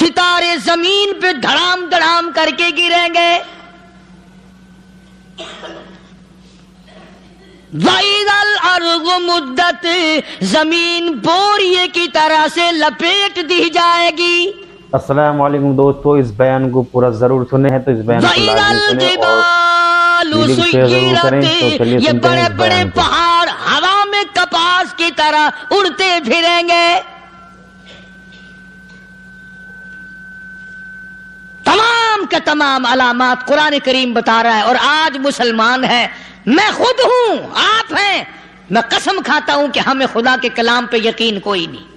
ستارے زمین پہ دھڑام دھڑام کر کے گریں گے. وَإِذَا الْأَرْضُ مُدَّتْ زمین بوریے کی طرح سے لپیٹ دی جائے گی. السلام علیکم دوستو، اس بیان کو پورا ضرور سنیں ہے تو اس بیان کو لازمی سنیں اور ویڈیو شیئر ضرور کریں. تو چلیے یہ سنتے ہیں بڑے اس بڑے بیان کو. پہاڑ ہوا میں کپاس کی طرح اڑتے پھریں گے. تمام کا تمام علامات قرآن کریم بتا رہا ہے. اور آج مسلمان ہے، میں خود ہوں، آپ ہیں، میں قسم کھاتا ہوں کہ ہمیں خدا کے کلام پہ یقین کوئی نہیں.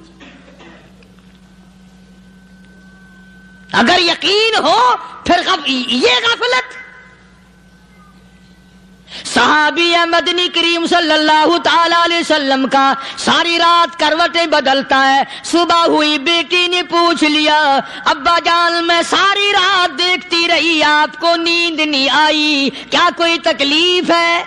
اگر یقین ہو پھر یہ غفلت. صحابی مدنی کریم صلی اللہ تعالی علیہ وسلم کا ساری رات کروٹیں بدلتا ہے. صبح ہوئی بیٹی نے پوچھ لیا، ابا جان میں ساری رات دیکھتی رہی، آپ کو نیند نہیں آئی، کیا کوئی تکلیف ہے؟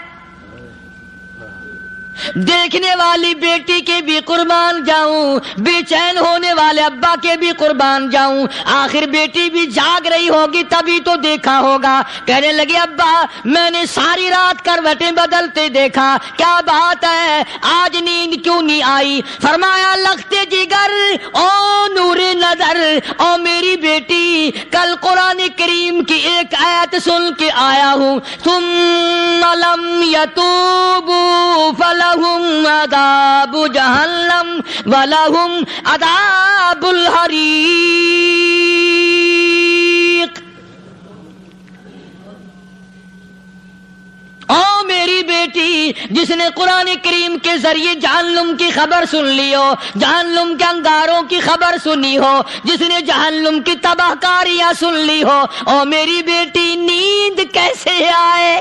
دیکھنے والی بیٹی کے بھی قربان جاؤں، بے چین ہونے والے ابا کے بھی قربان جاؤں. آخر بیٹی بھی جاگ رہی ہوگی تبھی تو دیکھا ہوگا. کہنے لگے ابا میں نے ساری رات کروٹیں بدلتے دیکھا، کیا بات ہے، آج نیند کیوں نہیں آئی؟ فرمایا لختے جگر او نور نظر، او میری بیٹی کل قرآن کریم کی ایک آیت سن کے آیا ہوں، ثم لم یتوبوا فلہم عذاب جہنم ولہم عذاب الحریق. او میری بیٹی جس نے قرآن کریم کے ذریعے جہنم کی خبر سن لی ہو، جہنم کے انگاروں کی خبر سنی ہو، جس نے جہنم کی تباہ کاریاں سن لی ہو، او میری بیٹی نیند کیسے آئے؟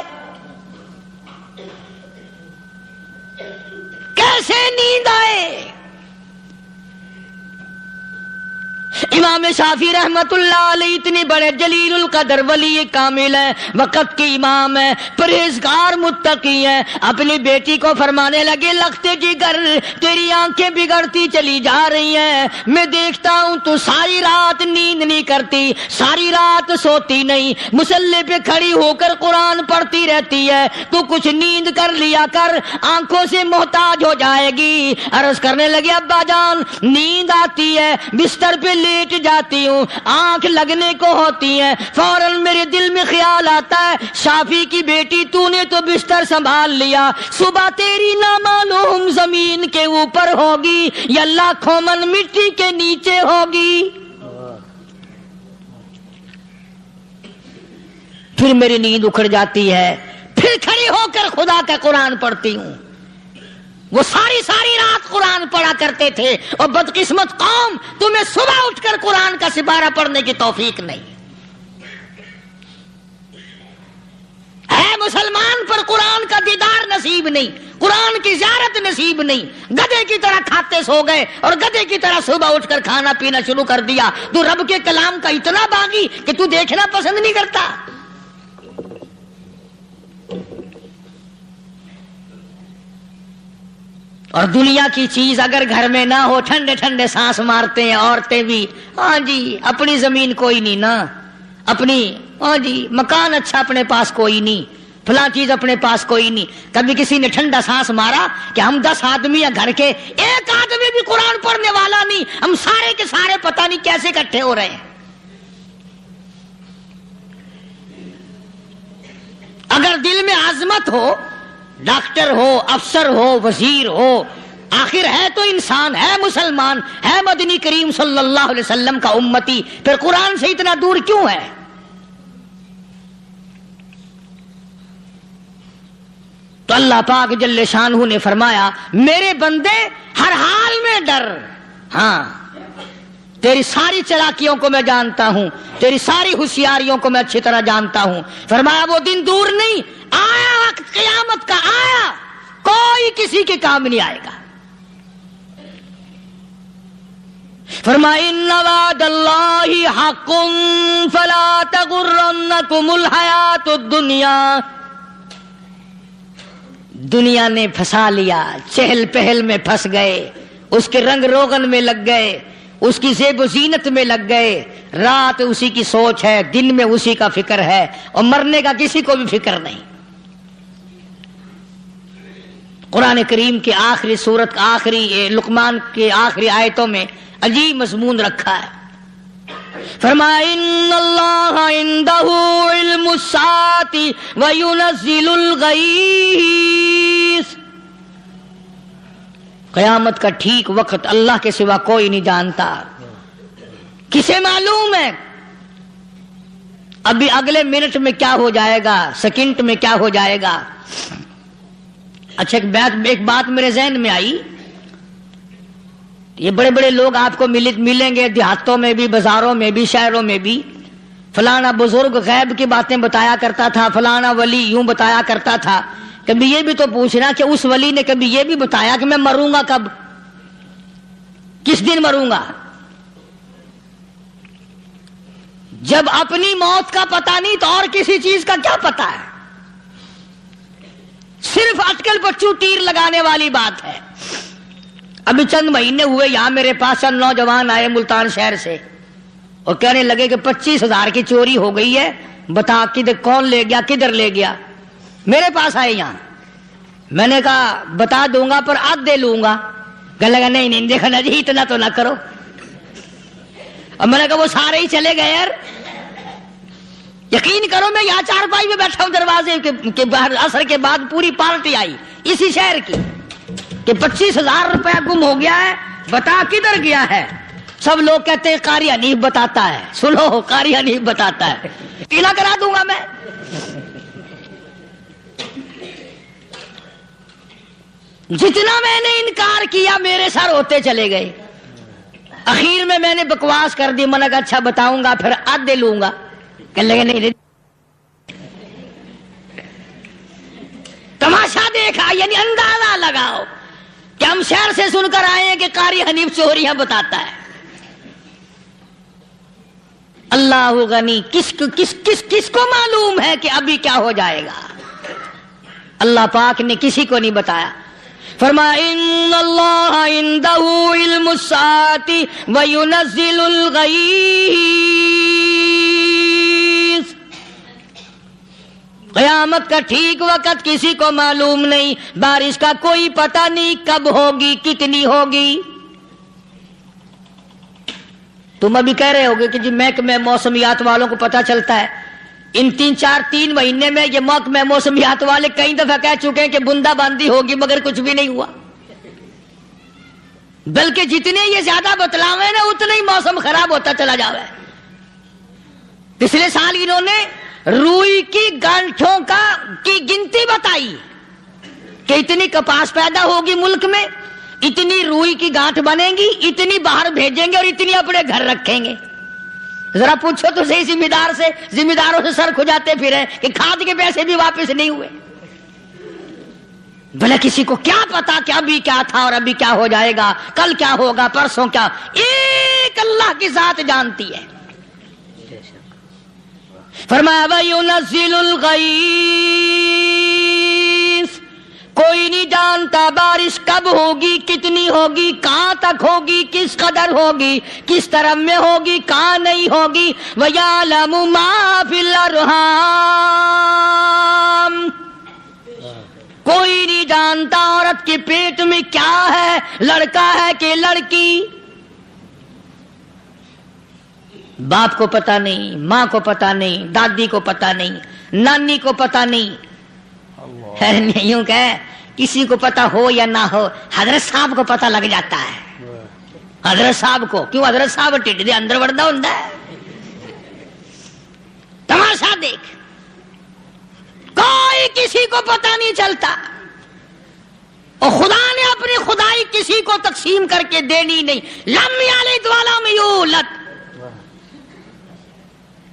کیسے نیند آئے؟ امام شافعی رحمت اللہ علیہ اتنے بڑے جلیل القدر ولی کامل ہیں، وقت کے امام ہیں، پرہیزگار متقی ہیں. اپنی بیٹی کو فرمانے لگے لختے جگر تیری آنکھیں بگڑتی چلی جا رہی ہیں، میں دیکھتا ہوں تو ساری رات نیند نہیں کرتی، ساری رات سوتی نہیں، مصلی پہ کھڑی ہو کر قرآن پڑھتی رہتی ہے، تو کچھ نیند کر لیا کر، آنکھوں سے محتاج ہو جائے گی. عرض کرنے لگے ابا جان نیند آتی ہے، بستر پہ لیٹ جاتی ہوں، آنکھ لگنے کو ہوتی ہے، فوراً میرے دل میں خیال آتا ہے شافی کی بیٹی تو نے تو بستر سنبھال لیا، صبح تیری نامعلوم زمین کے اوپر ہوگی یا لاکھوں من مٹی کے نیچے ہوگی. پھر میری نیند اکھڑ جاتی ہے، پھر کھڑی ہو کر خدا کا قرآن پڑھتی ہوں. وہ ساری رات قرآن پڑھا کرتے تھے، اور بدقسمت قوم تمہیں صبح اٹھ کر قرآن کا سپارہ پڑھنے کی توفیق نہیں ہے. مسلمان پر قرآن کا دیدار نصیب نہیں، قرآن کی زیارت نصیب نہیں. گدھے کی طرح کھاتے سو گئے اور گدھے کی طرح صبح اٹھ کر کھانا پینا شروع کر دیا. تو رب کے کلام کا اتنا باغی کہ تو دیکھنا پسند نہیں کرتا. اور دنیا کی چیز اگر گھر میں نہ ہو، ٹھنڈے ٹھنڈے سانس مارتے ہیں عورتیں بھی. ہاں جی اپنی زمین کوئی نہیں نا، اپنی ہاں جی مکان اچھا اپنے پاس کوئی نہیں، فلاں چیز اپنے پاس کوئی نہیں. کبھی کسی نے ٹھنڈا سانس مارا کہ ہم 10 آدمی ہیں گھر کے، ایک آدمی بھی قرآن پڑھنے والا نہیں، ہم سارے کے سارے پتہ نہیں کیسے اکٹھے ہو رہے ہیں. اگر دل میں عظمت ہو، ڈاکٹر ہو، افسر ہو، وزیر ہو، آخر ہے تو انسان، ہے مسلمان، ہے مدنی کریم صلی اللہ علیہ وسلم کا امتی، پھر قرآن سے اتنا دور کیوں ہے؟ تو اللہ پاک جل شانہ نے فرمایا میرے بندے ہر حال میں ڈر. ہاں تیری ساری چلاکیوں کو میں جانتا ہوں، تیری ساری ہوشیاریوں کو میں اچھی طرح جانتا ہوں. فرمایا وہ دن دور نہیں، آیا وقت قیامت کا، آیا، کوئی کسی کے کام نہیں آئے گا. فرمایا ان وعد اللہ حق فلا تغرنکم الحیات الدنیا. دنیا نے پھنسا لیا، چہل پہل میں پھنس گئے، اس کے رنگ روغن میں لگ گئے، اس کی زیب و زینت میں لگ گئے، رات اسی کی سوچ ہے، دن میں اسی کا فکر ہے، اور مرنے کا کسی کو بھی فکر نہیں۔ قرآن کریم کے آخری سورت آخری لقمان کے آخری آیتوں میں عجیب مضمون رکھا ہے۔ فرمایا ان اللہ عندہ علم الساعۃ وینزل الغیث، قیامت کا ٹھیک وقت اللہ کے سوا کوئی نہیں جانتا۔ کسے معلوم ہے ابھی اگلے منٹ میں کیا ہو جائے گا، سیکنڈ میں کیا ہو جائے گا۔ اچھا ایک بات میرے ذہن میں آئی، یہ بڑے بڑے لوگ آپ کو ملیں گے دیہاتوں میں بھی، بازاروں میں بھی، شہروں میں بھی، فلانا بزرگ غیب کی باتیں بتایا کرتا تھا، فلانا ولی یوں بتایا کرتا تھا۔ کبھی یہ بھی تو پوچھنا کہ اس ولی نے کبھی یہ بھی بتایا کہ میں مروں گا کب، کس دن مروں گا؟ جب اپنی موت کا پتہ نہیں تو اور کسی چیز کا کیا پتہ ہے؟ صرف اٹکل پچو تیر لگانے والی بات ہے۔ ابھی چند مہینے ہوئے یہاں میرے پاس چند نوجوان آئے ملتان شہر سے اور کہنے لگے کہ 25,000 کی چوری ہو گئی ہے، بتا کدھر کون لے گیا، کدھر لے گیا۔ میرے پاس آئے یہاں، میں نے کہا بتا دوں گا پر آدھے لوں گا۔ کہنے لگا نہیں نہیں دیکھا نا جی اتنا تو نہ کرو۔ اور میں نے کہا وہ سارے ہی چلے گئے یار، یقین کرو میں یہاں چارپائی میں بیٹھا ہوں دروازے کے باہر، عصر کے بعد پوری پارٹی آئی اسی شہر کی کہ 25,000 روپیہ گم ہو گیا ہے، بتا کدھر گیا ہے۔ سب لوگ کہتے ہیں قاری حنیف بتاتا ہے، سنو قاری حنیف بتاتا ہے، قلعہ کرا دوں گا میں۔ جتنا میں نے انکار کیا میرے سر ہوتے چلے گئے۔ اخیر میں نے بکواس کر دی، میں نے کہا اچھا بتاؤں گا پھر آدھے لوں گا۔ کہ لگے نہیں تماشا دیکھا، یعنی اندازہ لگاؤ کہ ہم شہر سے سن کر آئے ہیں کہ قاری حنیف چوریاں بتاتا ہے۔ اللہ غنی، کس کو معلوم ہے کہ ابھی کیا ہو جائے گا؟ اللہ پاک نے کسی کو نہیں بتایا۔ فرمایا ان اللہ عندہ علم الساعۃ وینزل الغیث، قیامت کا ٹھیک وقت کسی کو معلوم نہیں، بارش کا کوئی پتہ نہیں کب ہوگی، کتنی ہوگی۔ تم ابھی کہہ رہے ہوگے کہ جی محکمہ موسمیات والوں کو پتہ چلتا ہے۔ ان 3 مہینے میں یہ محکمہ موسمیات والے کئی دفعہ کہہ چکے ہیں کہ بوندا باندی ہوگی، مگر کچھ بھی نہیں ہوا۔ بلکہ جتنے یہ زیادہ بتلاوے نا اتنا ہی موسم خراب ہوتا چلا جاوے۔ پچھلے سال انہوں نے روئی کی گانٹھوں کی گنتی بتائی کہ اتنی کپاس پیدا ہوگی ملک میں، اتنی روئی کی گانٹھ بنے گی، اتنی باہر بھیجیں گے اور اتنی اپنے گھر رکھیں گے۔ ذرا پوچھو تو صحیح ذمہ داروں سے سر کھجاتے پھرے کہ کھاد کے پیسے بھی واپس نہیں ہوئے۔ بھلا کسی کو کیا پتا کہ ابھی کیا تھا اور ابھی کیا ہو جائے گا، کل کیا ہوگا، پرسوں کیا، ایک اللہ کی ذات جانتی ہے۔ فرمایا وَيُنَزِّلُ الْغَيْثَ، کوئی نہیں جانتا بارش کب ہوگی، کتنی ہوگی، کہاں تک ہوگی، کس قدر ہوگی، کس طرف میں ہوگی، کہاں نہیں ہوگی۔ وَيَعْلَمُ مَا فِي الْأَرْحَامِ، کوئی نہیں جانتا عورت کے پیٹ میں کیا ہے، لڑکا ہے کہ لڑکی۔ باپ کو پتہ نہیں، ماں کو پتہ نہیں، دادی کو پتہ نہیں، نانی کو پتہ نہیں۔ یوں کہ کسی کو پتہ ہو یا نہ ہو، حضرت صاحب کو پتہ لگ جاتا ہے۔ حضرت صاحب کو کیوں؟ حضرت صاحب ٹھڈ دے اندر وڑدا ہوندا ہے۔ تماشا دیکھ، کوئی کسی کو پتہ نہیں چلتا، اور خدا نے اپنی خدائی کسی کو تقسیم کر کے دینی نہیں۔ لم یلد ولم یولد،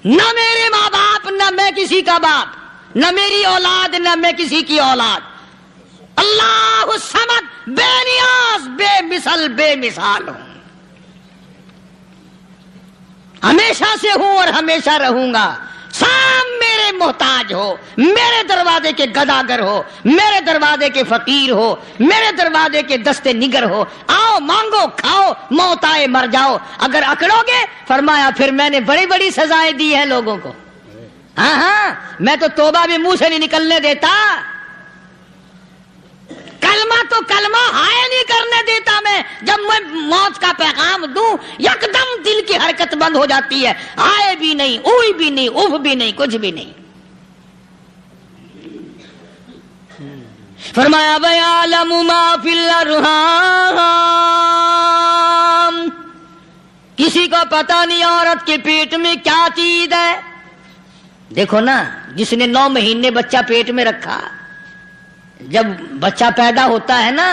نہ میرے ماں باپ، نہ میں کسی کا باپ، نہ میری اولاد، نہ میں کسی کی اولاد۔ اللہ الصمد، بے نیاز، بے مثال ہوں، ہمیشہ سے ہوں اور ہمیشہ رہوں گا۔ سام میرے میرے محتاج ہو، میرے دروازے کے گداگر ہو، میرے دروازے کے فقیر ہو، میرے دروازے کے دستے نگر ہو، آؤ مانگو کھاؤ، موت آئے مر جاؤ، اگر اکڑو گے فرمایا پھر میں نے بڑی بڑی سزائیں دی ہیں لوگوں کو، ہاں میں تو توبہ بھی منہ سے نہیں نکلنے دیتا، کلمہ تو کلمہ ہائے نہیں کرنے دیتا میں، جب میں موت کا پیغام دوں یکدم دل کی حرکت بند ہو جاتی ہے، آئے بھی نہیں، اوئی بھی نہیں، اف بھی نہیں، کچھ بھی نہیں۔ فرمایا وَيَعْلَمُ مَا فِي الْأَرْحَامِ، کسی کو پتہ نہیں عورت کے پیٹ میں کیا چیز ہے۔ دیکھو نا، جس نے 9 مہینے بچہ پیٹ میں رکھا، جب بچہ پیدا ہوتا ہے نا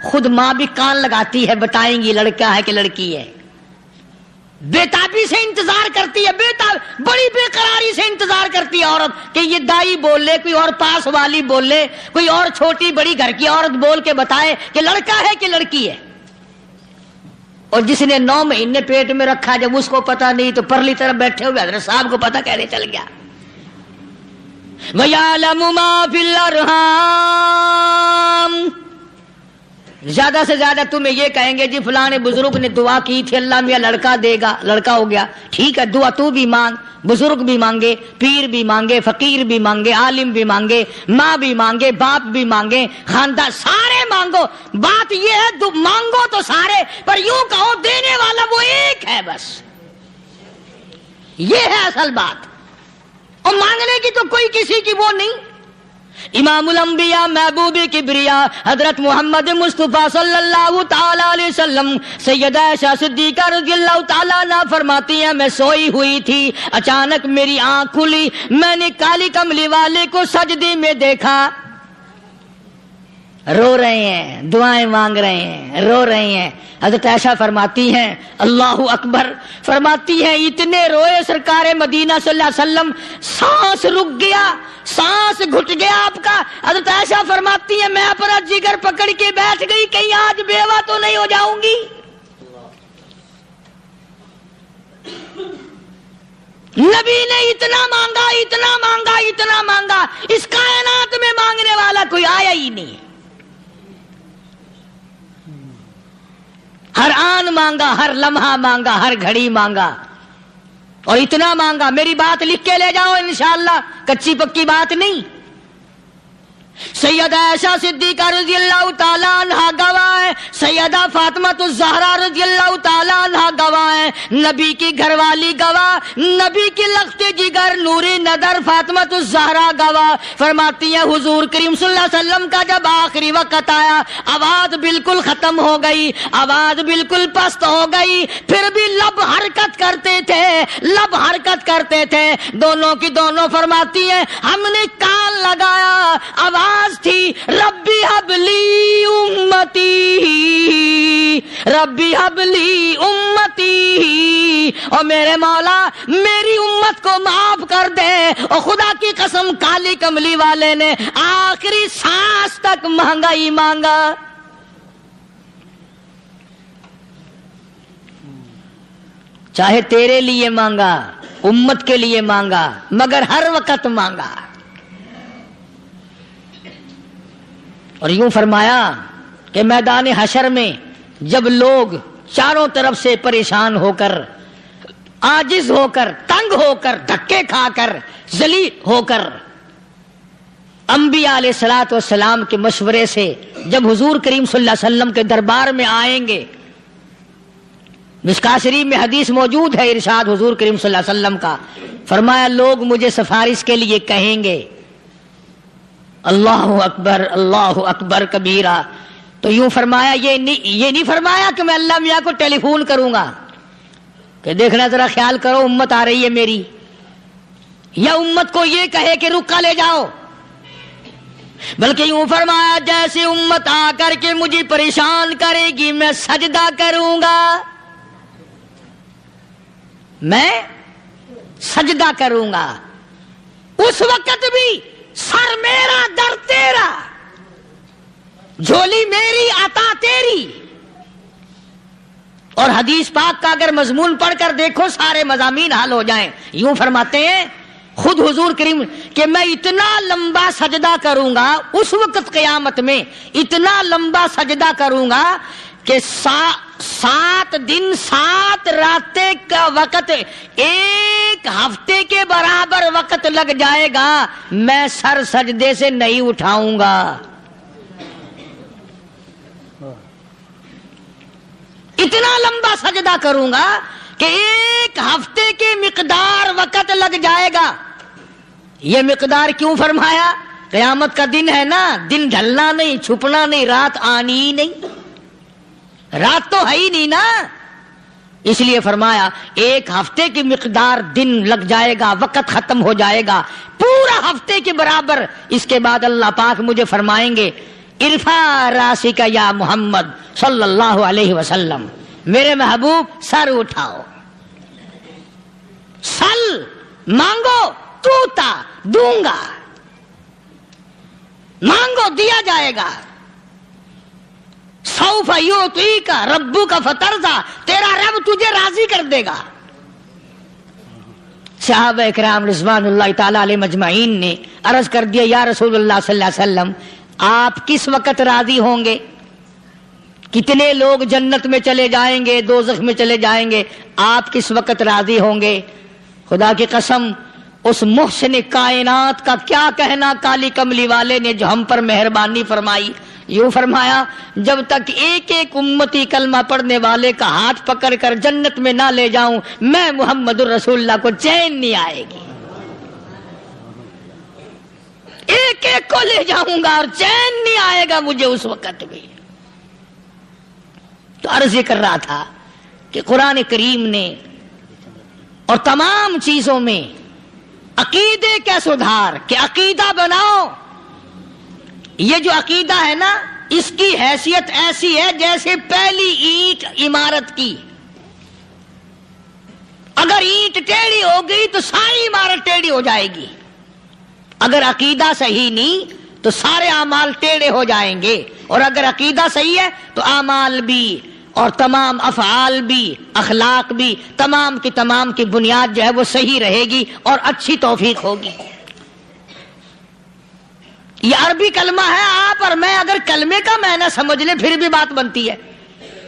خود ماں بھی کان لگاتی ہے، بتائیں گی لڑکا ہے کہ لڑکی ہے، بےتابی سے انتظار کرتی ہے، بڑی بے قراری سے انتظار کرتی ہے عورت کہ یہ دائی بول لے، کوئی اور پاس والی بول لے، کوئی اور چھوٹی بڑی گھر کی عورت بول کے بتائے کہ لڑکا ہے کہ لڑکی ہے۔ اور جس نے 9 مہینے پیٹ میں رکھا جب اس کو پتا نہیں تو پرلی طرف بیٹھے ہوئے حضرت صاحب کو پتا کیسے چل گیا؟ وَيَعْلَمُ مَا فِي الْأَرْحَامِ، زیادہ سے زیادہ تمہیں یہ کہیں گے جی فلاں بزرگ نے دعا کی تھی اللہ میاں لڑکا دے گا، لڑکا ہو گیا، ٹھیک ہے دعا تو بھی مانگ، بزرگ بھی مانگے، پیر بھی مانگے، فقیر بھی مانگے، عالم بھی مانگے، ماں بھی مانگے، باپ بھی مانگے، خاندان سارے مانگو، بات یہ ہے مانگو تو سارے، پر یوں کہو دینے والا وہ ایک ہے بس، یہ ہے اصل بات، اور مانگنے کی تو کوئی کسی کی وہ نہیں۔ امام الانبیاء محبوب کبریا حضرت محمد مصطفیٰ صلی اللہ تعالی علیہ وسلم سیدہ عائشہ صدیقہ رضی اللہ تعالیٰ عنہ فرماتی ہیں میں سوئی ہوئی تھی، اچانک میری آنکھ کھلی، میں نے کالی کملی والے کو سجدے میں دیکھا، رو رہے ہیں، دعائیں مانگ رہے ہیں، رو رہے ہیں۔ حضرت عائشہ فرماتی ہیں اللہ اکبر، فرماتی ہیں اتنے روئے سرکار مدینہ صلی اللہ علیہ وسلم، سانس رک گیا، سانس گھٹ گیا آپ کا۔ حضرت عائشہ فرماتی ہیں میں اپنا جگر پکڑ کے بیٹھ گئی، کہیں آج بیوہ تو نہیں ہو جاؤں گی۔ نبی نے اتنا مانگا، اتنا مانگا، اتنا مانگا، اس کائنات میں مانگنے والا کوئی آیا ہی نہیں، ہر آن مانگا، ہر لمحہ مانگا، ہر گھڑی مانگا، اور اتنا مانگا۔ میری بات لکھ کے لے جاؤ انشاءاللہ، کچی پکی بات نہیں۔ سیدہ عائشہ صدیقہ رضی اللہ تعالیٰ عنہ گواہ ہے، سیدہ فاطمہ الزہرا رضی اللہ تعالیٰ عنہ گواہ ہے، نبی کی گھر والی گواہ، نبی کی لخت جگر نوری نظر فاطمہ الزہرا گواہ، فرماتی ہیں حضور کریم صلی اللہ علیہ وسلم کا جب آخری وقت آیا، آواز بالکل ختم ہو گئی، آواز بالکل پست ہو گئی، پھر بھی لب حرکت کرتے تھے، لب حرکت کرتے تھے، دونوں کی دونوں فرماتی ہیں ہم نے کان لگایا، آواز تھی ربی حبلی امتی، ربی حبلی امتی، اور میرے مولا میری امت کو معاف کر دے۔ اور خدا کی قسم کالی کملی والے نے آخری سانس تک مانگا ہی مانگا۔ چاہے تیرے لیے مانگا، امت کے لیے مانگا، مگر ہر وقت مانگا۔ اور یوں فرمایا کہ میدان حشر میں جب لوگ چاروں طرف سے پریشان ہو کر، عاجز ہو کر، تنگ ہو کر، دھکے کھا کر، ذلیل ہو کر، انبیاء علیہ الصلوۃ والسلام کے مشورے سے جب حضور کریم صلی اللہ علیہ وسلم کے دربار میں آئیں گے، مشکاۃ شریف میں حدیث موجود ہے، ارشاد حضور کریم صلی اللہ علیہ وسلم کا، فرمایا لوگ مجھے سفارش کے لیے کہیں گے اللہ اکبر کبیرہ، تو یوں فرمایا یہ نہیں فرمایا کہ میں اللہ میاں کو ٹیلی فون کروں گا کہ دیکھنا ذرا خیال کرو امت آ رہی ہے میری، یا امت کو یہ کہے کہ رکا لے جاؤ، بلکہ یوں فرمایا جیسے امت آ کر کے مجھے پریشان کرے گی میں سجدہ کروں گا، میں سجدہ کروں گا، اس وقت بھی سر میرا در تیرا، جھولی میری عطا تیری۔ اور حدیث پاک کا اگر مضمون پڑھ کر دیکھو سارے مضامین حل ہو جائیں۔ یوں فرماتے ہیں خود حضور کریم کہ میں اتنا لمبا سجدہ کروں گا اس وقت قیامت میں، اتنا لمبا سجدہ کروں گا کہ 7 دن 7 راتیں کا وقت 1 ہفتے کے برابر وقت لگ جائے گا، میں سر سجدے سے نہیں اٹھاؤں گا. اتنا لمبا سجدہ کروں گا کہ 1 ہفتے کے مقدار وقت لگ جائے گا. یہ مقدار کیوں فرمایا؟ قیامت کا دن ہے نا، دن ڈھلنا نہیں، چھپنا نہیں، رات آنی ہی نہیں، رات تو ہے ہی نہیں نا، اس لیے فرمایا 1 ہفتے کی مقدار دن لگ جائے گا، وقت ختم ہو جائے گا پورا ہفتے کے برابر. اس کے بعد اللہ پاک مجھے فرمائیں گے ارفع راسک یا محمد صلی اللہ علیہ وسلم، میرے محبوب سر اٹھاؤ، سل مانگو توتا دوں گا، مانگو دیا جائے گا. سوف یعطیک ربک فترضی، تیرا رب تجھے راضی کر دے گا. صحابہ اکرام رضوان اللہ تعالی علیہ مجمعین نے عرض کر دیا یا رسول اللہ صلی اللہ علیہ وسلم آپ کس وقت راضی ہوں گے؟ کتنے لوگ جنت میں چلے جائیں گے، دوزخ میں چلے جائیں گے، آپ کس وقت راضی ہوں گے؟ خدا کی قسم اس محسن کائنات کا کیا کہنا کالی کملی والے نے جو ہم پر مہربانی فرمائی. یوں فرمایا جب تک ایک ایک امتی کلمہ پڑھنے والے کا ہاتھ پکڑ کر جنت میں نہ لے جاؤں میں محمد الرسول اللہ کو چین نہیں آئے گی. ایک ایک کو لے جاؤں گا اور چین نہیں آئے گا مجھے اس وقت بھی. تو عرض یہ کر رہا تھا کہ قرآن کریم نے اور تمام چیزوں میں عقیدے کا سدھار کہ عقیدہ بناؤ. یہ جو عقیدہ ہے نا اس کی حیثیت ایسی ہے جیسے پہلی اینٹ عمارت کی. اگر اینٹ ٹیڑھی ہو گئی تو ساری عمارت ٹیڑھی ہو جائے گی. اگر عقیدہ صحیح نہیں تو سارے اعمال ٹیڑھے ہو جائیں گے، اور اگر عقیدہ صحیح ہے تو اعمال بھی اور تمام افعال بھی اخلاق بھی تمام کی بنیاد جو ہے وہ صحیح رہے گی اور اچھی توفیق ہوگی. یہ عربی کلمہ ہے، آپ اور میں اگر کلمے کا معنی سمجھ لیں پھر بھی بات بنتی ہے.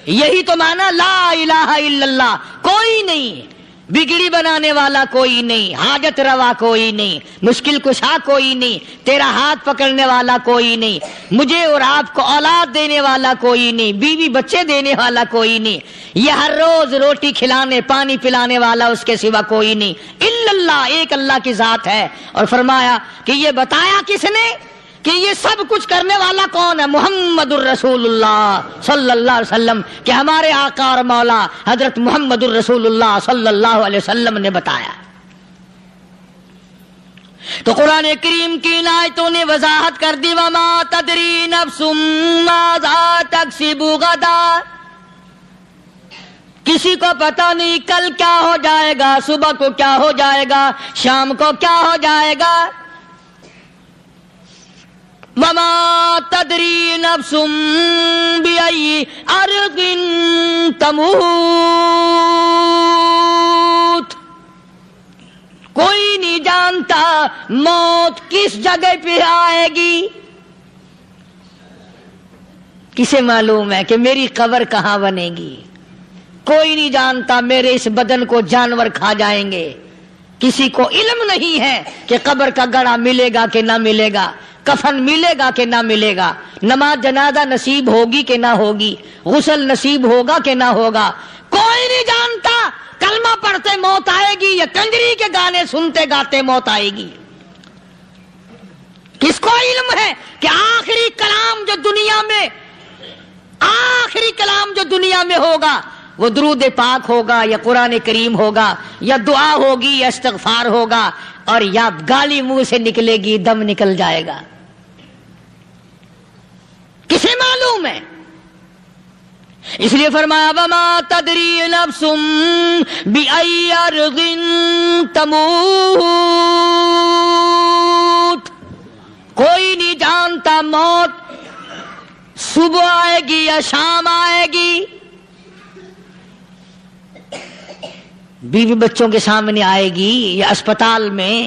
یہی تو معنی لا الہ الا اللہ. کوئی نہیں بگڑی بنانے والا، کوئی نہیں حاجت روا، کوئی نہیں مشکل کشا، کوئی نہیں تیرا ہاتھ پکڑنے والا، کوئی نہیں مجھے اور آپ کو اولاد دینے والا، کوئی نہیں بیوی بچے دینے والا، کوئی نہیں یہ ہر روز روٹی کھلانے پانی پلانے والا اس کے سوا کوئی نہیں الا اللہ. ایک اللہ کی ذات ہے. اور فرمایا کہ یہ بتایا کس نے کہ یہ سب کچھ کرنے والا کون ہے؟ محمد الرسول اللہ صلی اللہ علیہ وسلم، کہ ہمارے آقا اور مولا حضرت محمد الرسول اللہ صلی اللہ علیہ وسلم نے بتایا. تو قرآن کریم کی ان آیتوں نے وضاحت کر دی وما تدری نفس ماذا تکسب غدا. کسی کو پتہ نہیں کل کیا ہو جائے گا، صبح کو کیا ہو جائے گا، شام کو کیا ہو جائے گا. وما تدری نفس بأي أرض تموت. کوئی نہیں جانتا موت کس جگہ پہ آئے گی. کسے معلوم ہے کہ میری قبر کہاں بنے گی؟ کوئی نہیں جانتا میرے اس بدن کو جانور کھا جائیں گے. کسی کو علم نہیں ہے کہ قبر کا گڑھا ملے گا کہ نہ ملے گا، کفن ملے گا کہ نہ ملے گا، نماز جنازہ نصیب ہوگی کہ نہ ہوگی، غسل نصیب ہوگا کہ نہ ہوگا. کوئی نہیں جانتا کلمہ پڑھتے موت آئے گی یا کنجری کے گانے سنتے گاتے موت آئے گی. کس کو علم ہے کہ آخری کلام جو دنیا میں ہوگا وہ درود پاک ہوگا یا قرآن کریم ہوگا یا دعا ہوگی یا استغفار ہوگا اور یا گالی منہ سے نکلے گی، دم نکل جائے گا. کسے معلوم ہے؟ اس لیے فرمایا وما تدری نفس بأي أرض تموت. کوئی نہیں جانتا موت صبح آئے گی یا شام آئے گی، بیوی بچوں کے سامنے آئے گی یا اسپتال میں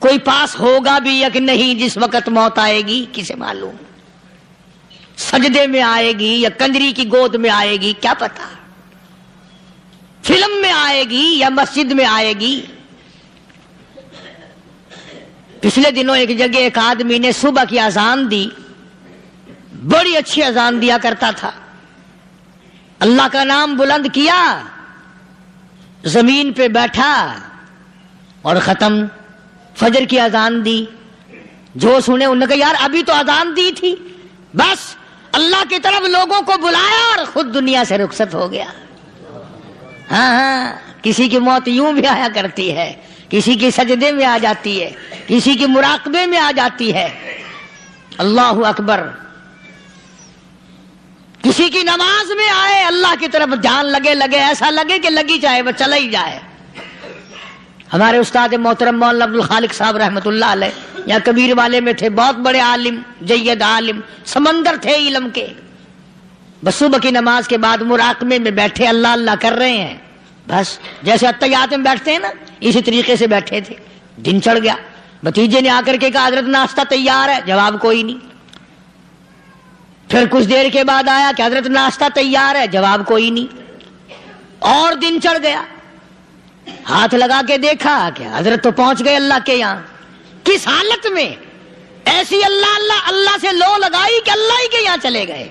کوئی پاس ہوگا بھی یا کہ نہیں جس وقت موت آئے گی کسے معلوم؟ سجدے میں آئے گی یا کنجری کی گود میں آئے گی کیا پتا؟ فلم میں آئے گی یا مسجد میں آئے گی؟ پچھلے دنوں ایک جگہ ایک آدمی نے صبح کی اذان دی، بڑی اچھی اذان دیا کرتا تھا، اللہ کا نام بلند کیا، زمین پہ بیٹھا اور ختم۔ فجر کی اذان دی، جو سنے انہوں نے کہا یار ابھی تو اذان دی تھی، بس اللہ کی طرف لوگوں کو بلایا اور خود دنیا سے رخصت ہو گیا۔ ہاں کسی کی موت یوں بھی آیا کرتی ہے، کسی کی سجدے میں آ جاتی ہے، کسی کی مراقبے میں آ جاتی ہے۔ اللہ اکبر۔ کسی کی نماز میں آئے، اللہ کی طرف دھیان لگے ایسا لگے کہ لگی جائے وہ چلا ہی جائے۔ ہمارے استاد محترم مولانا عبد الخالق صاحب رحمۃ اللہ علیہ یا کبیر والے میں تھے، بہت بڑے عالم، جید عالم، سمندر تھے علم کے۔ بس صبح کی نماز کے بعد مراقبے میں بیٹھے، اللہ اللہ کر رہے ہیں، بس جیسے اتحیات میں بیٹھتے ہیں نا اسی طریقے سے بیٹھے تھے۔ دن چڑھ گیا، بھتیجے نے آ کر کے کہا حضرت ناشتہ تیار ہے، جواب کوئی نہیں۔ پھر کچھ دیر کے بعد آیا کہ حضرت ناشتہ تیار ہے، جواب کوئی نہیں۔ اور دن چڑھ گیا، ہاتھ لگا کے دیکھا کہ حضرت تو پہنچ گئے اللہ کے یہاں۔ کس حالت میں؟ ایسی اللہ اللہ اللہ سے لو لگائی کہ اللہ ہی کے یہاں چلے گئے۔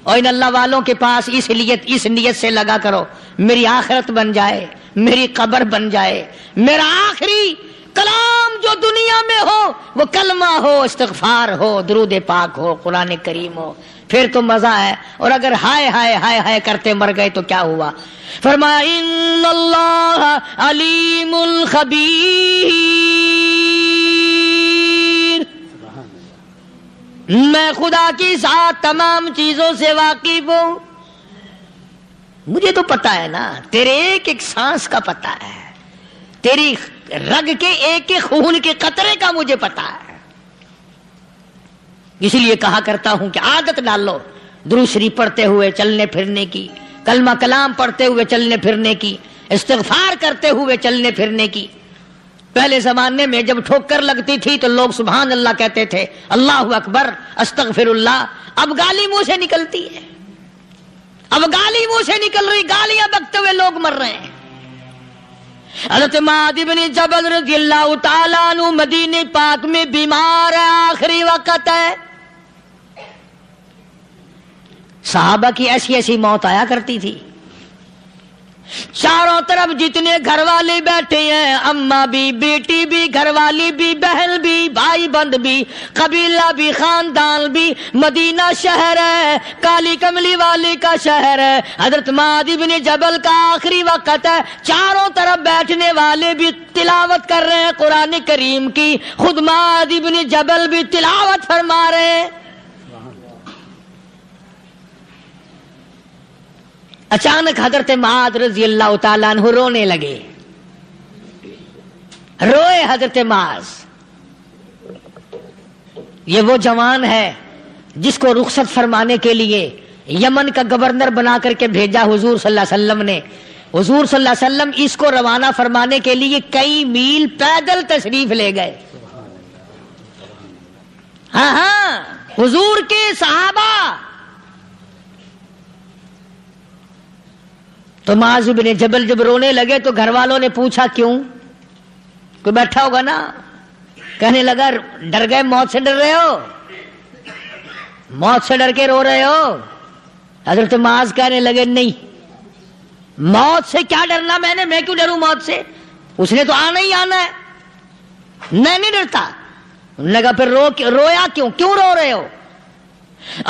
اور ان اللہ والوں کے پاس اس نیت سے لگا کرو میری آخرت بن جائے، میری قبر بن جائے، میرا آخری کلام جو دنیا میں ہو وہ کلمہ ہو، استغفار ہو، درود پاک ہو، قرآن کریم ہو، پھر تو مزہ ہے۔ اور اگر ہائے ہائے ہائے ہائے کرتے مر گئے تو کیا ہوا؟ فرمایا ان اللہ علیم خبیر، میں خدا کی ذات تمام چیزوں سے واقف ہوں۔ مجھے تو پتا ہے نا، تیرے ایک ایک سانس کا پتا ہے، تیری رگ کے ایک ایک خون کے قطرے کا مجھے پتا ہے۔ اسی لیے کہا کرتا ہوں کہ عادت ڈال لو درود شریف پڑھتے ہوئے چلنے پھرنے کی، کلمہ کلام پڑھتے ہوئے چلنے پھرنے کی، استغفار کرتے ہوئے چلنے پھرنے کی۔ پہلے زمانے میں جب ٹھوکر لگتی تھی تو لوگ سبحان اللہ کہتے تھے، اللہ اکبر، استغفر اللہ۔ اب گالی منہ سے نکلتی ہے، اب گالی منہ سے نکل رہی، گالیاں بکتے ہوئے لوگ مر رہے ہیں۔ حضرت معاذ بن جبل رضی اللہ تعالیٰ عنہ مدینہ پاک میں بیمار ہے، آخری وقت ہے۔ صحابہ کی ایسی ایسی موت آیا کرتی تھی، چاروں طرف جتنے گھر والے بیٹھے ہیں، اماں بھی، بیٹی بھی، گھر والی بھی، بہن بھی، بھائی بند بھی، قبیلہ بھی، خاندان بھی، مدینہ شہر ہے، کالی کملی والی کا شہر ہے، حضرت معاذ بن جبل کا آخری وقت ہے۔ چاروں طرف بیٹھنے والے بھی تلاوت کر رہے ہیں قرآن کریم کی، خود معاذ بن جبل بھی تلاوت فرما رہے ہیں۔ اچانک حضرت معاذ رضی اللہ تعالیٰ عنہ رونے لگے، روئے حضرت معاذ۔ یہ وہ جوان ہے جس کو رخصت فرمانے کے لیے یمن کا گورنر بنا کر کے بھیجا حضور صلی اللہ علیہ وسلم نے۔ حضور صلی اللہ علیہ وسلم اس کو روانہ فرمانے کے لیے کئی میل پیدل تشریف لے گئے۔ ہاں حضور کے صحابہ۔ تو معاذ بن جبل جب رونے لگے تو گھر والوں نے پوچھا کیوں؟ کوئی بیٹھا ہوگا نا، کہنے لگا ڈر گئے، موت سے ڈر رہے ہو، موت سے ڈر کے رو رہے ہو؟ حضرت معاذ کہنے لگے نہیں، موت سے کیا ڈرنا، میں کیوں ڈروں موت سے، اس نے تو آنا ہی آنا ہے، میں نہیں ڈرتا۔ انہوں نے کہا پھر رویا کیوں رو رہے ہو؟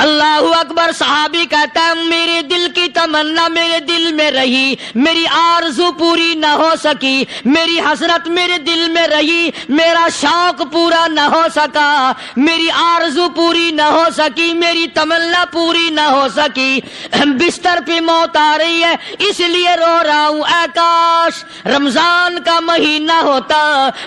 اللہ اکبر۔ صحابی کہتا ہے میرے دل کی تمنا میرے دل میں رہی، میری آرزو پوری نہ ہو سکی، میری حسرت میرے دل میں رہی، میرا شوق پورا نہ ہو سکا، میری آرزو پوری نہ ہو سکی، میری تمنا پوری نہ ہو سکی، بستر پہ موت آ رہی ہے اس لیے رو رہا ہوں۔ اے کاش رمضان کا مہینہ ہوتا،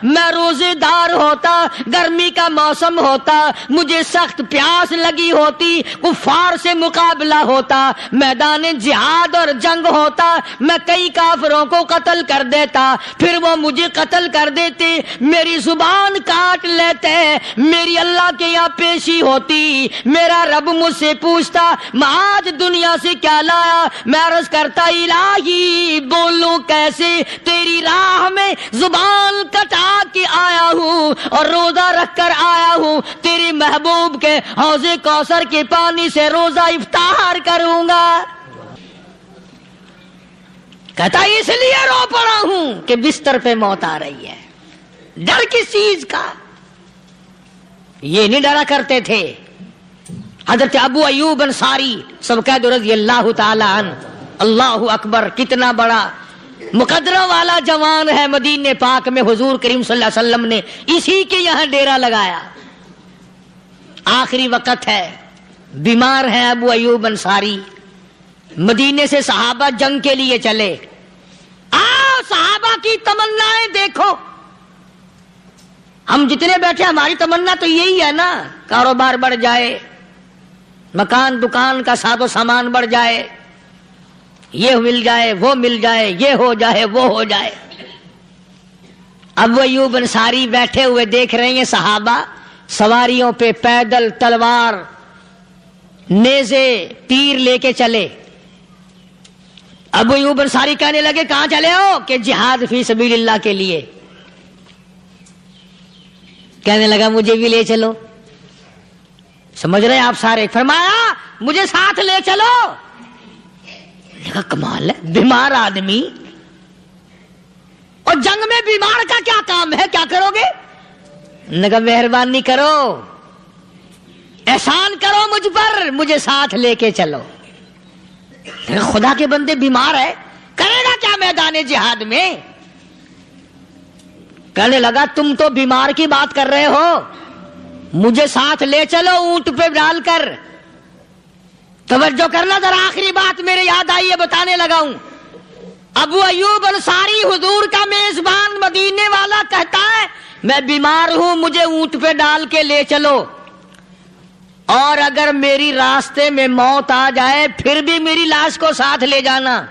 میں روزے دار ہوتا، گرمی کا موسم ہوتا، مجھے سخت پیاس لگی ہوتی، ہوتی, کفار سے مقابلہ ہوتا, میدان جہاد اور جنگ ہوتا, میں کئی کافروں کو قتل کر دیتا, پھر وہ مجھے قتل کر دیتے, میری زبان کاٹ لیتے, میری اللہ کے یہاں پیشی ہوتی, میرا رب مجھ سے پوچھتا میں آج دنیا سے کیا لایا, میں عرض کرتا الہی بولوں کیسے, تیری راہ میں زبان کٹا کے آیا ہوں اور روزہ رکھ کر آیا ہوں, تیرے محبوب کے حوض کوثر کے پانی سے روزہ افطار کروں گا. کہتا اس لیے رو پڑا ہوں کہ بستر پہ موت آ رہی ہے. ڈر کس چیز کا؟ یہ نہیں ڈرا کرتے تھے. حضرت ابو ایوب انصاری سب کہہ دو رضی اللہ تعالی عنہ. اللہ اکبر, کتنا بڑا مقدرہ والا جوان ہے. مدینے پاک میں حضور کریم صلی اللہ علیہ وسلم نے اسی کے یہاں ڈیرا لگایا. آخری وقت ہے, بیمار ہے ابو ایوب انصاری. مدینے سے صحابہ جنگ کے لیے چلے. صحابہ کی تمنائیں دیکھو. ہم جتنے بیٹھے ہماری تمنا تو یہی ہے نا, کاروبار بڑھ جائے, مکان دکان کا ساز و سامان بڑھ جائے, یہ مل جائے وہ مل جائے, یہ ہو جائے وہ ہو جائے. ابو ایوب انصاری بیٹھے ہوئے دیکھ رہے ہیں صحابہ سواریوں پہ پیدل, تلوار, نیزے, تیر لے کے چلے. ابو ایوب انصاری کہنے لگے کہاں چلے ہو؟ کہ جہاد فی سبیل اللہ کے لیے. کہنے لگا مجھے بھی لے چلو. سمجھ رہے ہیں آپ سارے؟ فرمایا مجھے ساتھ لے چلو. کہا کمال ہے, بیمار آدمی اور جنگ میں بیمار کا کیا کام ہے, کیا کرو گے؟ نے کہا مہربانی کرو, احسان کرو مجھ پر, مجھے ساتھ لے کے چلو. خدا کے بندے بیمار ہے, کرے گا کیا میدان جہاد میں؟ کہنے لگا تم تو بیمار کی بات کر رہے ہو, مجھے ساتھ لے چلو اونٹ پہ ڈال کر. توجہ کرنا ذرا, آخری بات میرے یاد آئی ہے بتانے لگا ہوں. ابو ایوب انصاری حضور کا میزبان مدینے والا کہتا ہے میں بیمار ہوں, مجھے اونٹ پہ ڈال کے لے چلو, اور اگر میری راستے میں موت آ جائے پھر بھی میری لاش کو ساتھ لے جانا.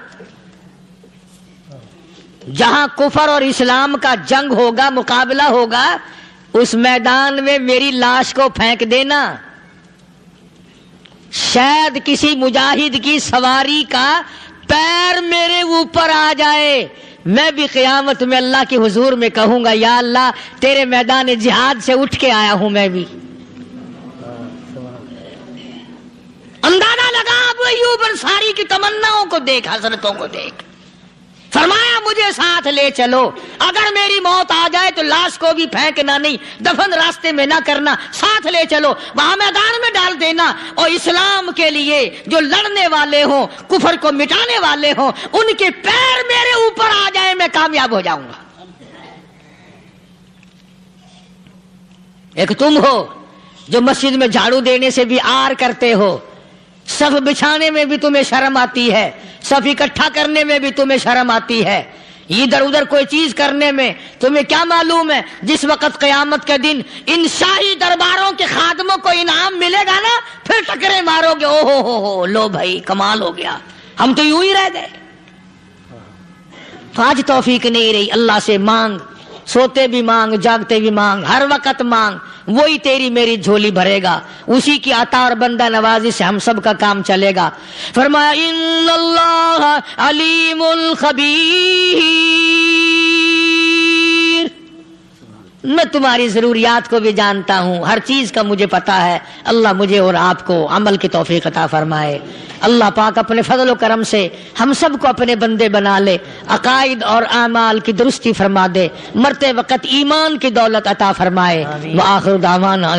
جہاں کفر اور اسلام کا جنگ ہوگا, مقابلہ ہوگا, اس میدان میں میری لاش کو پھینک دینا. شاید کسی مجاہد کی سواری کا پیر میرے اوپر آ جائے, میں بھی قیامت میں اللہ کے حضور میں کہوں گا یا اللہ تیرے میدان جہاد سے اٹھ کے آیا ہوں میں بھی. اندازہ لگا ابو ایوب انصاری کی تمناؤں کو دیکھ, حسرتوں کو دیکھ. فرمایا مجھے ساتھ لے چلو, اگر میری موت آ جائے تو لاش کو بھی پھینکنا نہیں, دفن راستے میں نہ کرنا, ساتھ لے چلو, وہاں میدان میں ڈال دینا, اور اسلام کے لیے جو لڑنے والے ہوں, کفر کو مٹانے والے ہوں, ان کے پیر میرے اوپر آ جائے, میں کامیاب ہو جاؤں گا. ایک تم ہو جو مسجد میں جھاڑو دینے سے بھی آر کرتے ہو, صف بچھانے میں بھی تمہیں شرم آتی ہے, صف اکٹھا کرنے میں بھی تمہیں شرم آتی ہے, ادھر ادھر کوئی چیز کرنے میں تمہیں کیا معلوم ہے جس وقت قیامت کے دن ان شاہی درباروں کے خادموں کو انعام ملے گا نا, پھر ٹکرے مارو گے, او ہو لو بھائی کمال ہو گیا, ہم تو یوں ہی رہ گئے. تو آج توفیق نہیں رہی. اللہ سے مانگ, سوتے بھی مانگ, جاگتے بھی مانگ, ہر وقت مانگ, وہی تیری میری جھولی بھرے گا. اسی کی عطا اور بندہ نوازی سے ہم سب کا کام چلے گا. فرمایا ان اللہ علیم خبیر, میں تمہاری ضروریات کو بھی جانتا ہوں, ہر چیز کا مجھے پتا ہے. اللہ مجھے اور آپ کو عمل کی توفیق عطا فرمائے. اللہ پاک اپنے فضل و کرم سے ہم سب کو اپنے بندے بنا لے, عقائد اور اعمال کی درستی فرما دے, مرتے وقت ایمان کی دولت عطا فرمائے. وآخر دعوانا